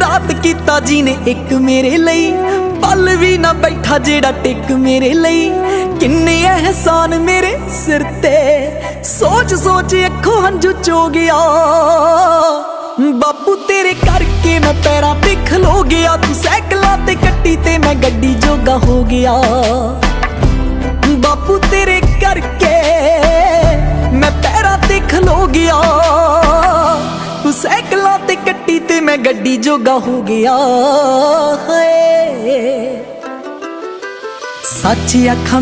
रात कीता जी ने एक मेरे लई, पल भी ना बैठा जेड़ा टिक मेरे लई। किन्ने एहसान मेरे सिर ते, सोच सोच अखों हंझू चो गया। बापू तेरे करके मैं पैरां ते खलो गया, तू सैकलां ते कट्टी ते मैं गड्डी जोगा हो गया। बापू तेरे करके मैं पैरां ते खलो गया, तू सैकलां ते कट्टी ते मैं गड्डी जोगा हो गया। हाय सच आखा